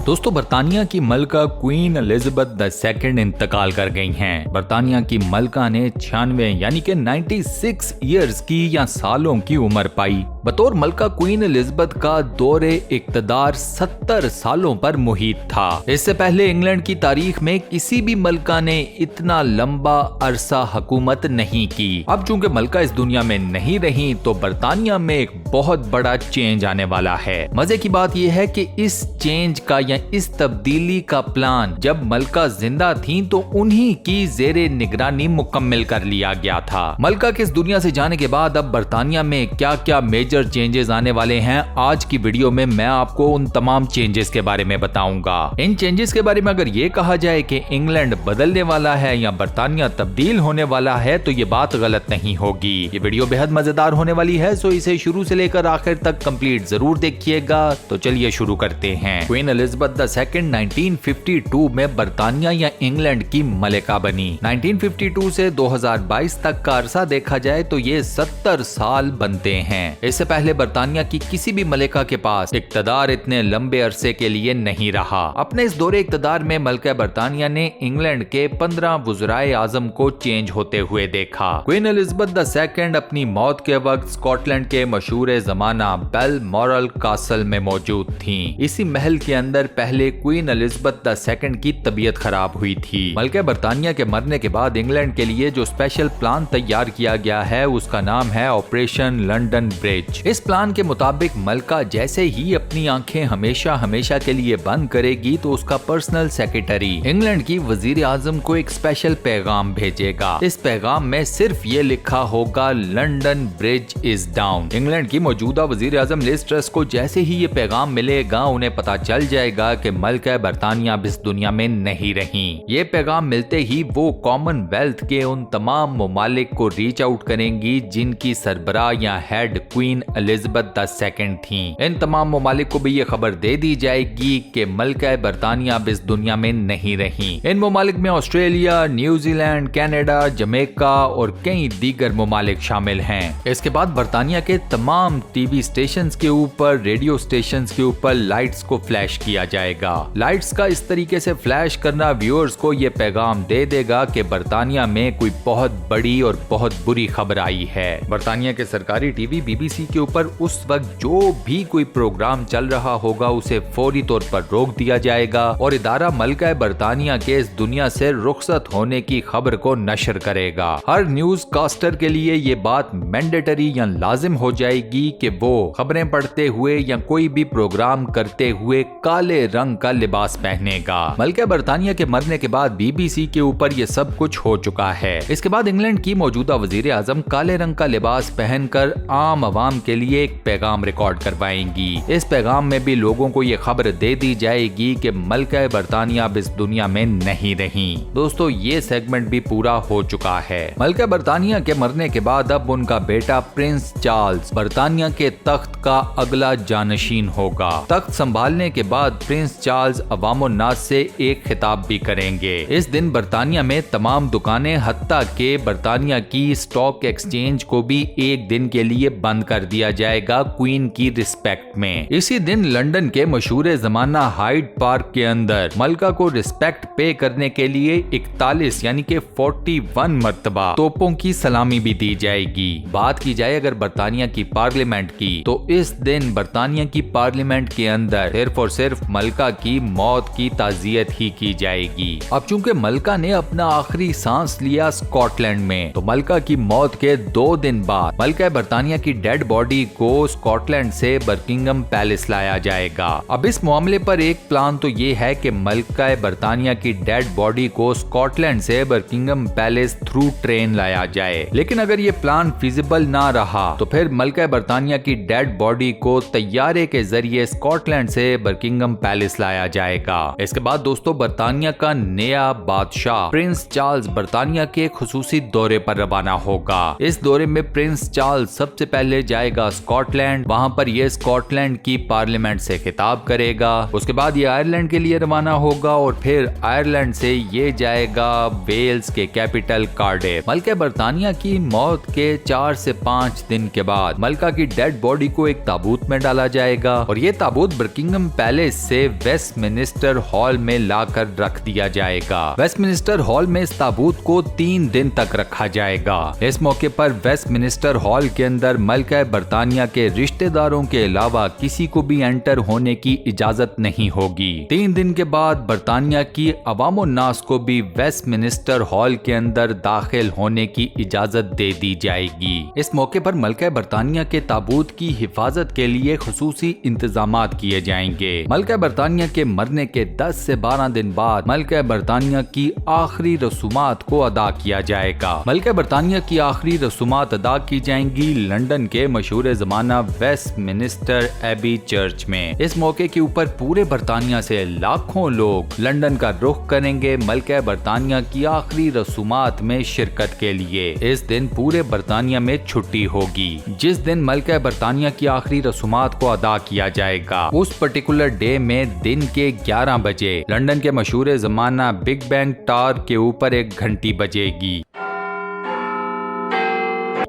दोस्तों, बर्तानिया की मलका क्वीन एलिजाबेथ II इंतकाल कर गई हैं। बर्तानिया की मलका ने 96 यानी कि 96 इयर्स की या सालों की उम्र पाई। बतौर मलका क्वीन एलिजाबेथ का दौरे इक्तदार 70 सालों पर मुहित था। इससे पहले इंग्लैंड की तारीख में किसी भी मलका ने इतना लंबा अरसा हुकूमत नहीं की। अब चूंकि मलका इस दुनिया में नहीं रही तो बर्तानिया में एक बहुत बड़ा चेंज आने वाला है। मजे की बात यह है कि इस चेंज का या इस तब्दीली का प्लान जब मलका जिंदा थी तो उन्हीं की जेरे निगरानी मुकम्मल कर लिया गया था। मलका के इस दुनिया से जाने के बाद अब बर्तानिया में क्या क्या मेजर चेंजेस आने वाले हैं, आज की वीडियो में मैं आपको उन तमाम चेंजेस के बारे में बताऊंगा। इन चेंजेस के बारे में अगर ये कहा जाए कि इंग्लैंड बदलने वाला है या बर्तानिया तब्दील होने वाला है तो ये बात गलत नहीं होगी। ये वीडियो बेहद मजेदार होने वाली है, सो इसे शुरू से लेकर आखिर तक कंप्लीट जरूर देखिएगा। तो चलिए शुरू करते हैं। क्वीन एलिजाबेथ II 1952 में बर्तानिया या इंग्लैंड की मलिका बनी। 1952 से 2022 तक का अरसा देखा जाए तो ये 70 साल बनते हैं। इससे पहले बर्तानिया की किसी भी मलिका के पास इक्तदार इतने लंबे अरसे के लिए नहीं रहा। अपने इस दौरे इक्तदार में मलका बर्तानिया ने इंग्लैंड के 15 वज़राए आज़म को चेंज होते हुए देखा। क्वीन एलिजाबेथ II अपनी मौत के वक्त स्कॉटलैंड के मशहूर जमाना बेलमोरल कासल में मौजूद थी। इसी महल के अंदर पहले क्वीन एलिजाबेथ II की तबीयत खराब हुई थी। मलका बर्तानिया के मरने के बाद इंग्लैंड के लिए जो स्पेशल प्लान तैयार किया गया है उसका नाम है ऑपरेशन लंदन ब्रिज। इस प्लान के मुताबिक मलका जैसे ही अपनी आंखें हमेशा हमेशा के लिए बंद करेगी तो उसका पर्सनल सेक्रेटरी इंग्लैंड की वजीर आजम को एक स्पेशल पैगाम भेजेगा। इस पैगाम में सिर्फ ये लिखा होगा London bridge is down. England की मौजूदा वजीर आजम लिज ट्रस को जैसे ही ये पैगाम मिलेगा उन्हें पता चल जाएगा कि मलका बर्तानिया अब इस दुनिया में नहीं रही। ये पैगाम मिलते ही वो कॉमनवेल्थ के उन तमाम ममालिक को रीच आउट करेंगी जिनकी सरबराह या हेड क्वीन एलिजाबेथ II थी। इन तमाम ममालिक को भी ये खबर दे दी जाएगी कि मलका बर्तानिया अब इस दुनिया में नहीं रही। इन ममालिक में ऑस्ट्रेलिया, न्यूजीलैंड, कनाडा, जमैका और कई दीगर ममालिक शामिल हैं। इसके बाद बर्तानिया के तमाम टीवी स्टेशंस के ऊपर, रेडियो स्टेशंस के ऊपर लाइट्स को फ्लैश किया जाएगा। लाइट्स का इस तरीके से फ्लैश करना व्यूअर्स को ये पैगाम दे देगा कि बर्तानिया में कोई बहुत बड़ी और बहुत बुरी खबर आई है। बर्तानिया के सरकारी टीवी BBC के ऊपर उस वक्त जो भी कोई प्रोग्राम चल रहा होगा उसे फौरी तौर पर रोक दिया जाएगा और इदारा मलका बर्तानिया के इस दुनिया से रुखसत होने की खबर को नशर करेगा। हर न्यूज कास्टर के लिए ये बात मैंडेटरी या लाजिम हो जाएगी कि वो खबरें पढ़ते हुए या कोई भी प्रोग्राम करते हुए काले रंग का लिबास पहनेगा। मलका बर्तानिया के मरने के बाद BBC के ऊपर ये सब कुछ हो चुका है। इसके बाद इंग्लैंड की मौजूदा वजीर आजम काले रंग का लिबास पहनकर आम आवाम के लिए एक पैगाम रिकॉर्ड करवाएंगी। इस पैगाम में भी लोगों को ये खबर दे दी जाएगी कि मलका बर्तानिया अब इस दुनिया में नहीं रही। दोस्तों, ये सेगमेंट भी पूरा हो चुका है। मलका बर्तानिया के मरने के बाद अब उनका बेटा प्रिंस चार्ल्स बर्तानिया के तख्त का अगला जानशीन होगा। तख्त संभालने के बाद प्रिंस चार्ल्स अवामो नास से एक खिताब भी करेंगे। इस दिन बर्तानिया में तमाम दुकानें हत्ता के बर्तानिया की स्टॉक एक्सचेंज को भी एक दिन के लिए बंद कर दिया जाएगा क्वीन की रिस्पेक्ट में। इसी दिन लंदन के मशहूर जमाना हाइड पार्क के अंदर मलका को रिस्पेक्ट पे करने के लिए 41 यानी कि 41 मर्तबा तोपों की सलामी भी दी जाएगी। बात की जाए अगर बर्तानिया की पार्लियामेंट की तो इस दिन बर्तानिया की पार्लियामेंट के अंदर सिर्फ और सिर्फ मलका की मौत की ताजियत ही की जाएगी। अब चूंकि मलका ने अपना आखिरी सांस लिया स्कॉटलैंड में तो मलका की मौत के 2 दिन बाद मलका बर्तानिया की डेड बॉडी को स्कॉटलैंड से बर्किंघम पैलेस लाया जाएगा। अब इस मामले पर एक प्लान तो ये है कि मलका बर्तानिया की डेड बॉडी को स्कॉटलैंड से बर्किंघम पैलेस थ्रू ट्रेन लाया जाए, लेकिन अगर ये प्लान फिजिबल ना रहा तो फिर मलका बर्तानिया की डेड बॉडी को तैयारे के जरिए स्कॉटलैंड से बर्किंघम पैलेस लाया जाएगा। इसके बाद दोस्तों, बर्तानिया का नया बादशाह प्रिंस चार्ल्स बर्तानिया के खुसूसी दौरे पर रवाना होगा। इस दौरे में प्रिंस चार्ल्स सबसे पहले जाए जाएगा स्कॉटलैंड, वहां पर ये स्कॉटलैंड की पार्लियामेंट से खिताब करेगा। उसके बाद ये आयरलैंड के लिए रवाना होगा और फिर आयरलैंड से ये जाएगा वेल्स के कैपिटल कार्डिफ। मलका बरतानिया की मौत के 4 से 5 दिन के बाद मलका की डेड बॉडी को एक ताबूत में डाला जाएगा और ये ताबूत बकिंघम पैलेस से वेस्टमिनिस्टर हॉल में लाकर रख दिया जाएगा। वेस्टमिनिस्टर हॉल में इस ताबूत को 3 दिन तक रखा जाएगा। इस मौके पर वेस्टमिनिस्टर हॉल के अंदर मलका बरतानिया के रिश्तेदारों के अलावा किसी को भी एंटर होने की इजाजत नहीं होगी। 3 दिन के बाद बरतानिया की अवामो नास को भी वेस्टमिनिस्टर हॉल के अंदर दाखिल होने की इजाजत दे दी जाएगी। इस मौके पर मलका बरतानिया के ताबूत की हिफाजत के लिए खुसूसी इंतजामात किए जाएंगे। मलका बरतानिया के मरने के 10 से 12 दिन बाद मलका बरतानिया की आखिरी रसूमात को अदा किया जाएगा। मलका बरतानिया की आखिरी रसूमात अदा की जाएंगी लंदन के मशहूर जमाना वेस्टमिनिस्टर एबी चर्च में। इस मौके के ऊपर पूरे बरतानिया से लाखों लोग लंदन का रुख करेंगे मलका बरतानिया की आखिरी रसूमात में शिरकत के लिए। इस दिन पूरे बरतानिया में छुट्टी होगी। जिस दिन मलका बरतानिया की आखिरी रसूमात को अदा किया जाएगा उस पर्टिकुलर डे में दिन के 11 बजे लंदन के मशहूर जमाना बिग बैंग टावर के ऊपर एक घंटी बजेगी।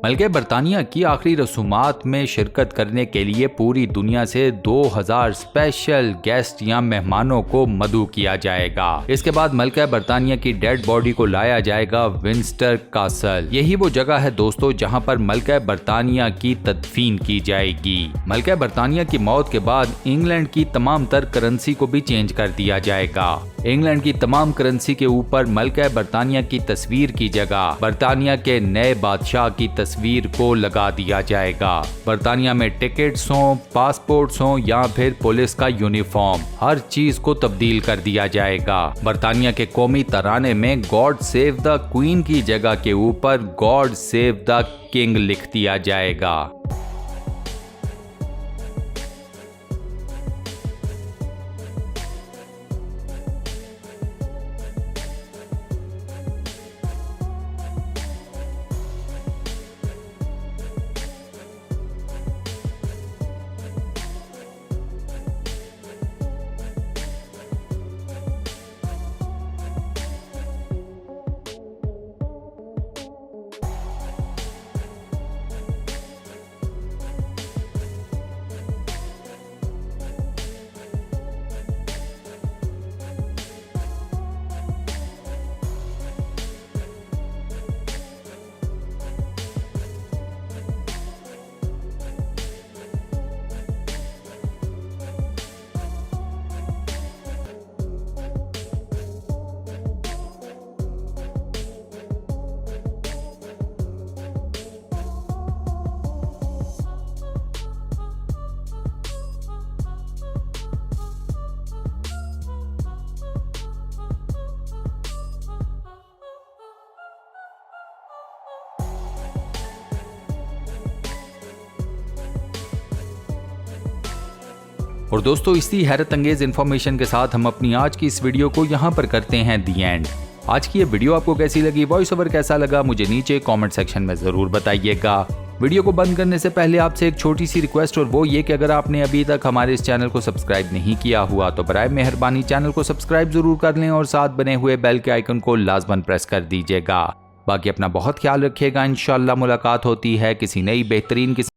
मलका बरतानिया की आखिरी रसूमात में शिरकत करने के लिए पूरी दुनिया से 2000 स्पेशल गेस्ट या मेहमानों को मदऊ किया जाएगा। इसके बाद मलका बरतानिया की डेड बॉडी को लाया जाएगा विंस्टर कासल। यही वो जगह है दोस्तों जहां पर मलका बरतानिया की तदफीन की जाएगी। मलका बरतानिया की मौत के बाद इंग्लैंड की तमाम तर करेंसी को भी चेंज कर दिया जाएगा। इंग्लैंड की तमाम करेंसी के ऊपर मलका बरतानिया की तस्वीर की जगह बरतानिया के नए बादशाह की तस्वीर को लगा दिया जाएगा। बरतानिया में टिकट्स हों, पासपोर्ट्स हों या फिर पुलिस का यूनिफॉर्म, हर चीज को तब्दील कर दिया जाएगा। बरतानिया के कौमी तराने में गॉड सेव द क्वीन की जगह के ऊपर गॉड सेव द किंग लिख दिया जाएगा। और दोस्तों इसी हैरत अंगेज इन्फॉर्मेशन के साथ हम अपनी आज की इस वीडियो को यहाँ पर करते हैं दी एंड। आज की ये वीडियो आपको कैसी लगी, वॉइस ओवर कैसा लगा, मुझे नीचे कमेंट सेक्शन में जरूर बताइएगा। वीडियो को बंद करने से पहले आपसे एक छोटी सी रिक्वेस्ट और वो ये कि अगर आपने अभी तक हमारे इस चैनल को सब्सक्राइब नहीं किया हुआ तो बराए मेहरबानी चैनल को सब्सक्राइब जरूर कर लें और साथ बने हुए बेल के आइकन को लाजमन प्रेस कर दीजिएगा। बाकी अपना बहुत ख्याल रखिएगा। इंशाअल्लाह मुलाकात होती है किसी नई बेहतरीन किस्म